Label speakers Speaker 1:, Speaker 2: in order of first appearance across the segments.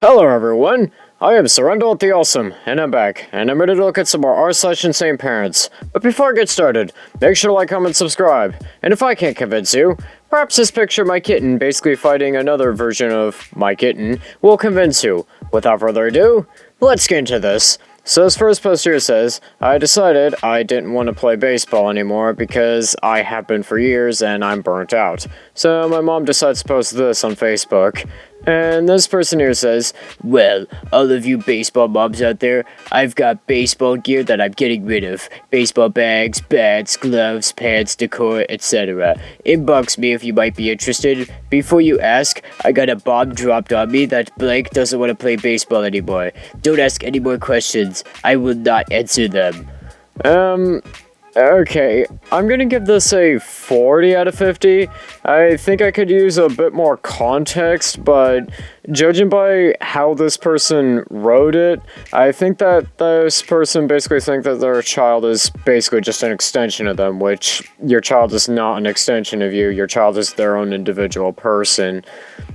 Speaker 1: Hello everyone, I am Surrendal the Awesome, and I'm back, and I'm ready to look at some more r/InsaneParents. But before I get started, make sure to like, comment, subscribe, and if I can't convince you, perhaps this picture of my kitten basically fighting another version of my kitten will convince you. Without further ado, let's get into this. So this first post here says, I decided I didn't want to play baseball anymore because I have been for years and I'm burnt out. So my mom decides to post this on Facebook. And this person here says, well, all of you baseball moms out there, I've got baseball gear that I'm getting rid of. Baseball bags, bats, gloves, pants, decor, etc. Inbox me if you might be interested. Before you ask, I got a bomb dropped on me that Blake doesn't want to play baseball anymore. Don't ask any more questions. I will not answer them. Okay, I'm gonna give this a 40 out of 50. I think I could use a bit more context, but judging by how this person wrote it, I think that this person basically thinks that their child is basically just an extension of them, which your child is not an extension of you. Your child is their own individual person,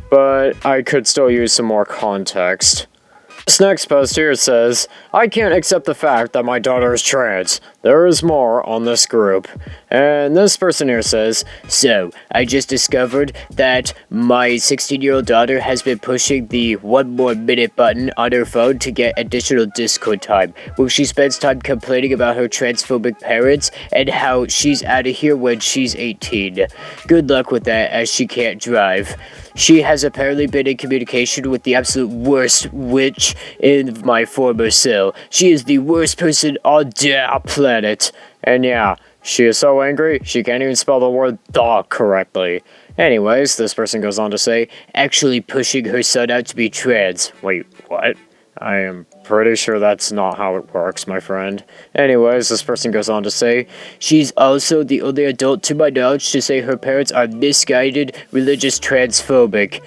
Speaker 1: but I could still use some more context. This next post here says, I can't accept the fact that my daughter is trans. There is more on this group. And this person here says, so, I just discovered that my 16-year-old daughter has been pushing the 1 more minute button on her phone to get additional Discord time, where she spends time complaining about her transphobic parents and how she's out of here when she's 18. Good luck with that, as she can't drive. She has apparently been in communication with the absolute worst witch in my former cell. She is the worst person on the planet. And yeah, she is so angry, she can't even spell the word "the" correctly. Anyways, this person goes on to say, actually pushing her son out to be trans. Wait, what? I am pretty sure that's not how it works, my friend. Anyways, this person goes on to say, she's also the only adult to my knowledge to say her parents are misguided, religious transphobic.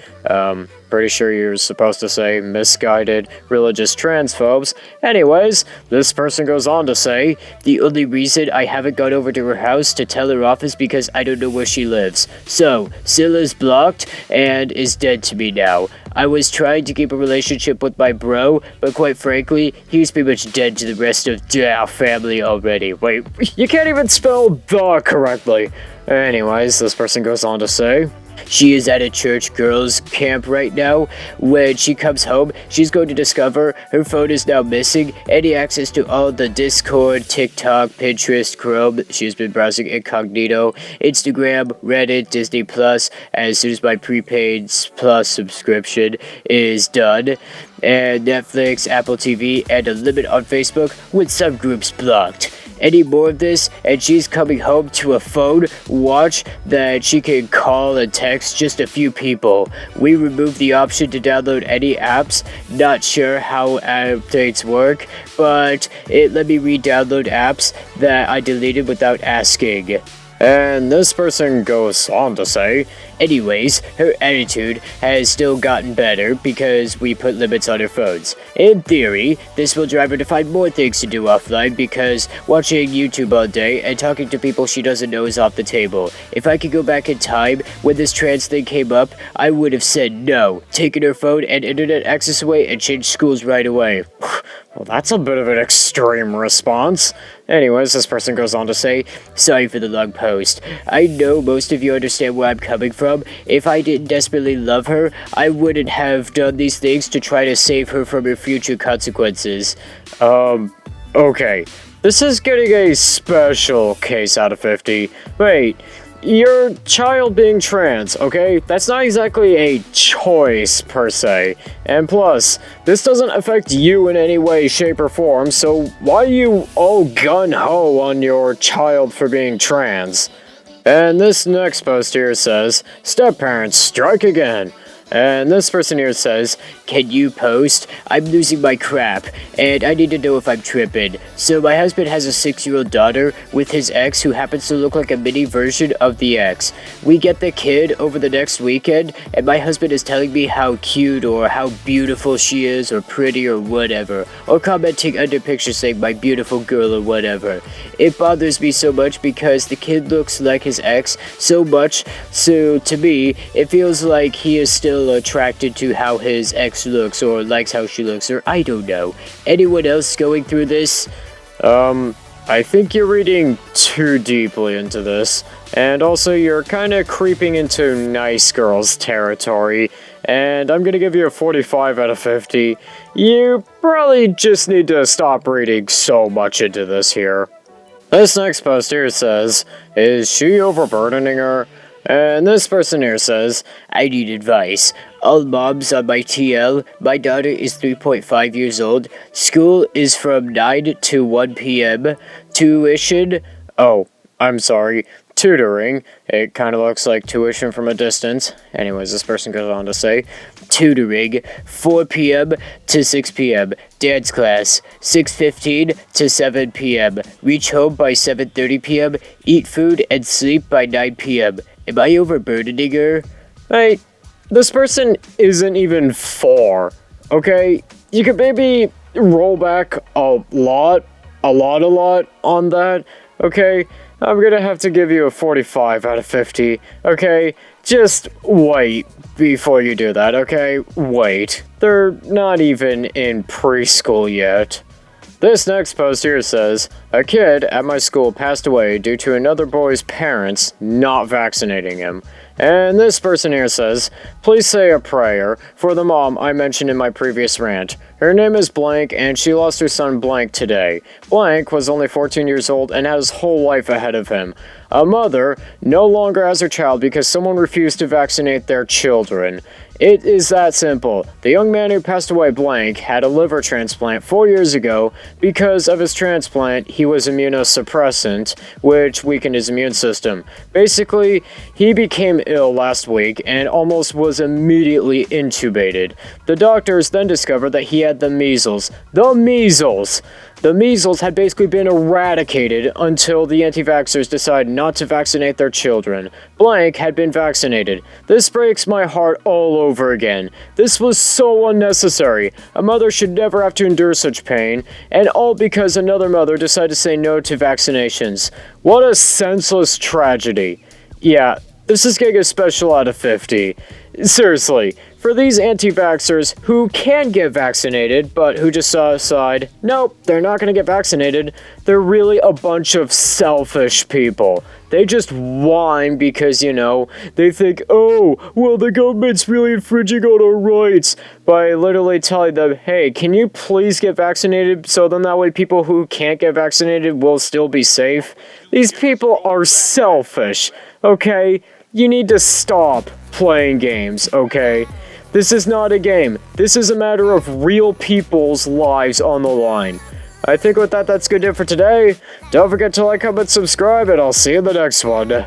Speaker 1: Pretty sure you're supposed to say misguided, religious transphobes. Anyways, this person goes on to say, the only reason I haven't gone over to her house to tell her off is because I don't know where she lives. So, Scylla's blocked and is dead to me now. I was trying to keep a relationship with my bro, but quite frankly, he's pretty much dead to the rest of our family already. Wait, you can't even spell "the" correctly. Anyways, this person goes on to say, she is at a church girls camp right now. When she comes home, she's going to discover her phone is now missing any access to all the Discord, TikTok, Pinterest, Chrome. She's been browsing incognito, Instagram, Reddit, Disney Plus, as soon as my prepaid Plus subscription is done, and Netflix, Apple TV, and a limit on Facebook with some groups blocked. Any more of this, and she's coming home to a phone watch that she can call and text just a few people. We removed the option to download any apps. Not sure how updates work, but it let me re-download apps that I deleted without asking. And this person goes on to say, anyways, her attitude has still gotten better because we put limits on her phones. In theory, this will drive her to find more things to do offline because watching YouTube all day and talking to people she doesn't know is off the table. If I could go back in time when this trans thing came up, I would have said no, taken her phone and internet access away and changed schools right away. Well, that's a bit of an extreme response. Anyways, this person goes on to say, sorry for the long post. I know most of you understand where I'm coming from. If I didn't desperately love her, I wouldn't have done these things to try to save her from her future consequences. Okay. This is getting a special case out of 50. Wait. Your child being trans, okay? That's not exactly a choice, per se. And plus, this doesn't affect you in any way, shape, or form, so why are you all gun-ho on your child for being trans? And this next post here says, step-parents, strike again. And this person here says, can you post? I'm losing my crap, and I need to know if I'm tripping. So my husband has a 6-year-old daughter with his ex who happens to look like a mini version of the ex. We get the kid over the next weekend, and my husband is telling me how cute or how beautiful she is or pretty or whatever, or commenting under pictures saying my beautiful girl or whatever. It bothers me so much because the kid looks like his ex so much, so to me, it feels like he is still
Speaker 2: little attracted to how his ex looks or likes how she looks, or I don't know. Anyone else going through this?
Speaker 1: I think you're reading too deeply into this, and also you're kind of creeping into nice girls territory, and I'm gonna give you a 45 out of 50. You probably just need to stop reading so much into this here. This next post here says, is she overburdening her? And this person here says,
Speaker 2: I need advice. All moms on my TL. My daughter is 3.5 years old. School is from 9 to 1 p.m. Tuition.
Speaker 1: Oh, I'm sorry. Tutoring. It kind of looks like tuition from a distance. Anyways, this person goes on to say,
Speaker 2: tutoring 4 p.m. to 6 p.m. Dance class 6:15 to 7 p.m. Reach home by 7:30 p.m. Eat food and sleep by 9 p.m. Am I overburdening her?
Speaker 1: Hey, this person isn't even 4, okay? You could maybe roll back a lot on that, okay? I'm gonna have to give you a 45 out of 50, okay? Just wait before you do that, okay? Wait. They're not even in preschool yet. This next post here says, a kid at my school passed away due to another boy's parents not vaccinating him. And this person here says, please say a prayer for the mom I mentioned in my previous rant. Her name is Blank and she lost her son Blank today. Blank was only 14 years old and had his whole life ahead of him. A mother no longer has her child because someone refused to vaccinate their children. It is that simple. The young man who passed away Blank had a liver transplant 4 years ago. Because of his transplant, he was immunosuppressant, which weakened his immune system. Basically, he became ill last week and almost was immediately intubated. The doctors then discovered that he had the measles. The measles! The measles had basically been eradicated until the anti-vaxxers decided not to vaccinate their children. Blank had been vaccinated. This breaks my heart all over again. This was so unnecessary. A mother should never have to endure such pain, and all because another mother decided to say no to vaccinations. What a senseless tragedy. Yeah, this is getting a special out of 50. Seriously, for these anti-vaxxers who can get vaccinated, but who just decide, nope, they're not going to get vaccinated, they're really a bunch of selfish people. They just whine because, they think, oh, well, the government's really infringing on our rights by literally telling them, hey, can you please get vaccinated so then that way people who can't get vaccinated will still be safe? These people are selfish, okay? You need to stop playing games, okay? This is not a game. This is a matter of real people's lives on the line. I think with that, that's good for today. Don't forget to like, comment, subscribe, and I'll see you in the next one.